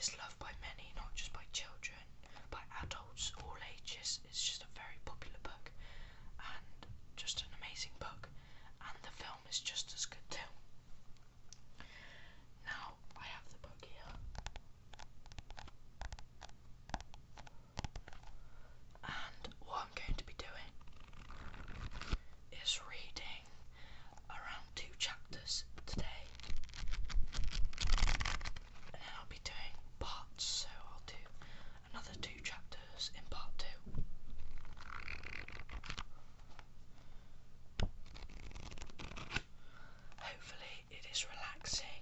is loved by many, not just by children, by adults, all ages. It's just a very popular book and just an amazing book, and the film is just as good too. Now I have the book here, and what I'm going to be doing is reading around 2 chapters today, and then I'll be doing parts, so I'll do another 2 chapters in part 2. Hopefully it is relaxing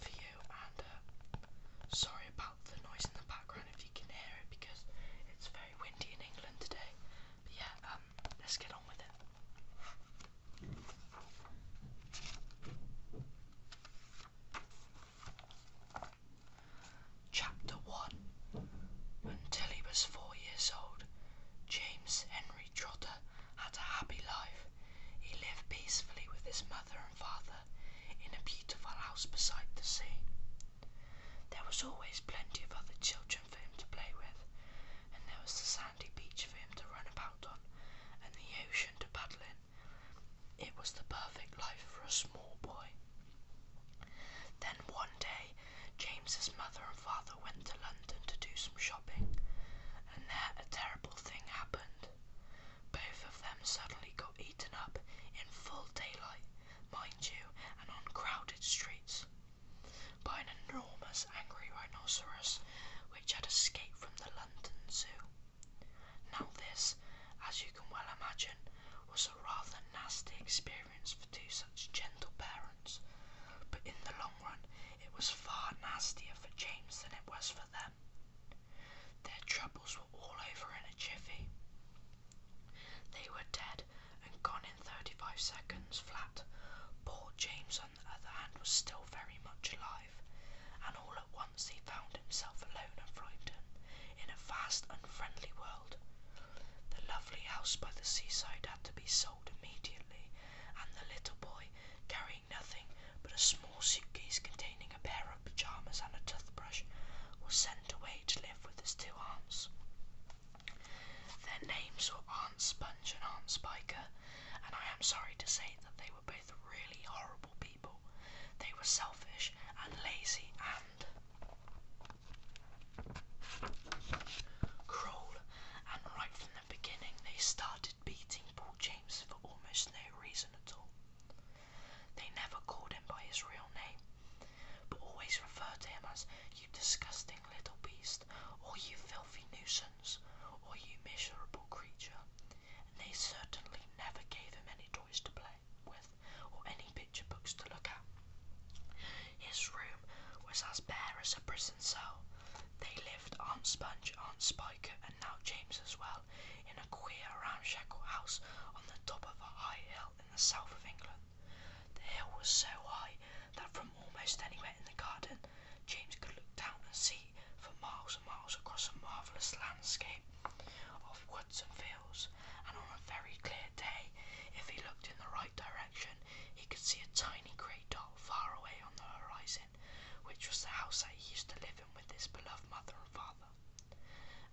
for you, and sorry about the noise in the background if you can hear it, because it's very windy in England today. But yeah, let's get on with it. Chapter 1. Until he was 4 years old, James Henry Trotter had a happy life. He lived peacefully with his mother and father in a beautiful house beside the sea. There was always plenty of other children for him to play with, and there was the sandy beach for him to run about on, and the ocean to paddle in. It was the perfect life for a small boy. Then one day, James's mother and father went to London to do some shopping, and there a terrible thing happened. Both of them suddenly got eaten up in full daylight, mind you, and on crowded streets, by an enormous angry rhinoceros which had escaped from the London Zoo. Now this, as you can well imagine, was a rather nasty experience for 2 such gentle parents, but in the long run it was far nastier for James than it was for them. Their troubles were all over in a jiffy. They were dead and gone in 35 seconds flat. Poor James, on the other hand, was still very much alive, and all at once he found himself alone and frightened in a vast, unfriendly world. The lovely house by the seaside had to be sold immediately, and the little boy, carrying nothing but a small suitcase containing a pair of pyjamas and a toothbrush, was sent away to live with his 2 aunts. Their names were Aunt Sponge and Aunt Spiker, and I am sorry to say that they were both really horrible people. They were selfish and lazy and cruel, and right from the beginning they started beating poor James for almost no reason at all. They never called him by his real name, but always referred to him as "you disgusting little beast," or "you filthy nuisance," or "you miserable creature," and they certainly never gave him any toys to play with or any picture books to look at. His room was as bare as a prison cell. They lived, Aunt Sponge, Aunt Spiker, and now James as well, in a queer ramshackle house on the top of a high hill in the south of England. The hill was so high that from almost anywhere in the garden James could look down and see for miles and miles across a marvellous landscape of woods and fields, and on a very clear day, if he looked in the right direction, he could see a tiny grey dot far away on the horizon, which was the house that he used to live in with his beloved mother and father.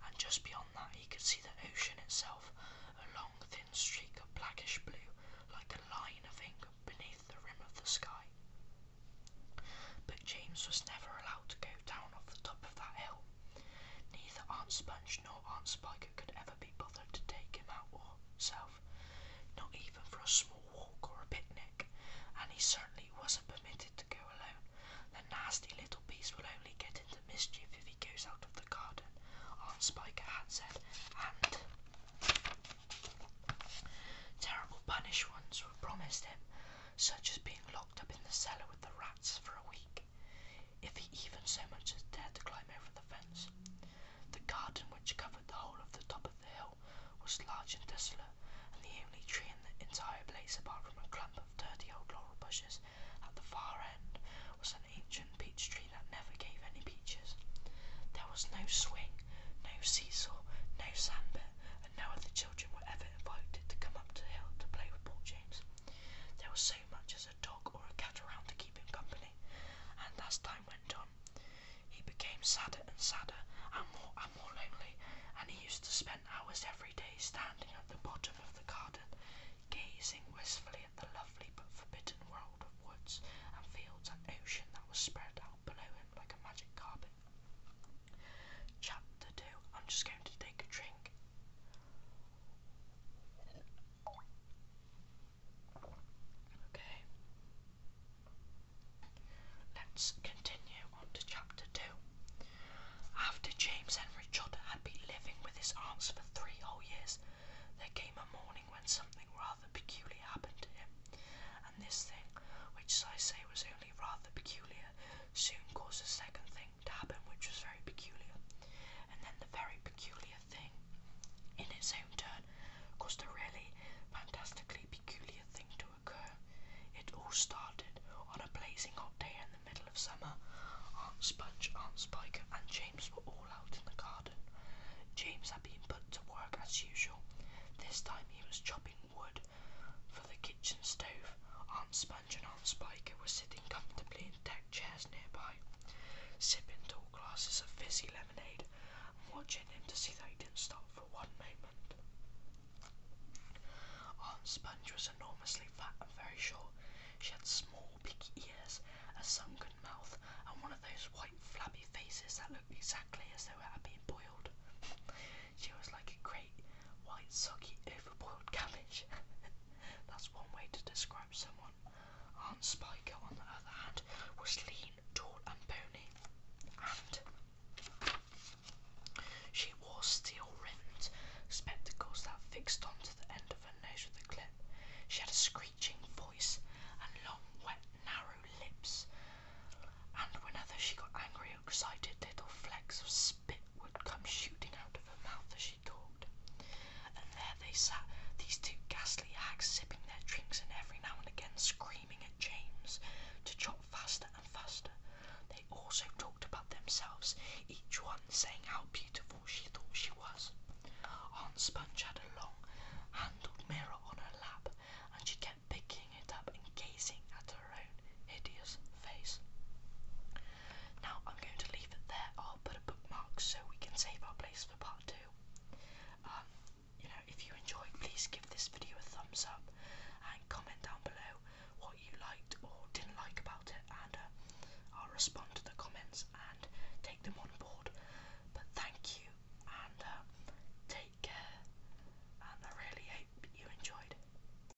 And just beyond that he could see the ocean itself, a long thin streak of blackish blue, like a line of ink beneath the rim of the sky. But James was never allowed to go down off the top of that hill. Neither Aunt Sponge nor Aunt Spiker could ever be bothered to take him out or herself, not even for a small walk or a picnic, and he certainly wasn't permitted to go alone. The nasty little beast will only get into mischief if he goes out of the garden, Aunt Spiker had said, and terrible punishments were promised him, such as being locked up in the cellar with the rats for a week, if he even so much as dared to climb over the fence. The garden, which covered the whole of the top of the hill, was large and desolate, and the only tree in the entire place, apart from a clump of dirty old laurel bushes at the far end, was an ancient peach tree that never gave any peaches. There was no swing, no seesaw, no sandbit, and no other children were ever invited to come up to the hill to play with poor James. There was so much as a dog or a cat around to keep him company, and as time went on, gazing wistfully at the lovely but forbidden world of woods and fields and ocean that was spread out below him like a magic carpet. Chapter 2. I'm just going to take a drink. Okay. Let's continue on to Chapter 2. After James Henry Trotter had been living with his aunts for 3 whole years, there came a morning when something rather peculiar happened to him, and this thing, which I say was only rather peculiar, soon caused a second thing to happen which was very peculiar, and then the very peculiar thing, in its own turn, caused a really fantastically peculiar thing to occur. It all started on a blazing hot day in the middle of summer. Aunt Sponge, Aunt Spiker, and James were all out in the garden. James had been put to work as usual. This time he was chopping wood for the kitchen stove. Aunt Sponge and Aunt Spiker were sitting comfortably in deck chairs nearby, sipping tall glasses of fizzy lemonade and watching him to see that he didn't stop for 1 moment. Aunt Sponge was enormously fat and very short. She had small picky ears, a sunken mouth, and one of those white flabby faces that looked exactly as though it had been boiled. She was like a great, white, soggy, overboiled cabbage. That's one way to describe someone. Aunt Spiker, on the other hand, was lean, tall, and bony, and she wore steel-rimmed spectacles that fixed onto the end of her nose with a clip. She had a screeching voice and long, wet, narrow lips, and whenever she got angry or excited, little flecks of spit would come shooting out of her mouth as she talked. And there they sat, these 2 ghastly hags, sipping their drinks and every now and again screaming at James to chop faster and faster. They also talked about themselves, each one saying how beautiful she thought she was. Aunt Sponge had a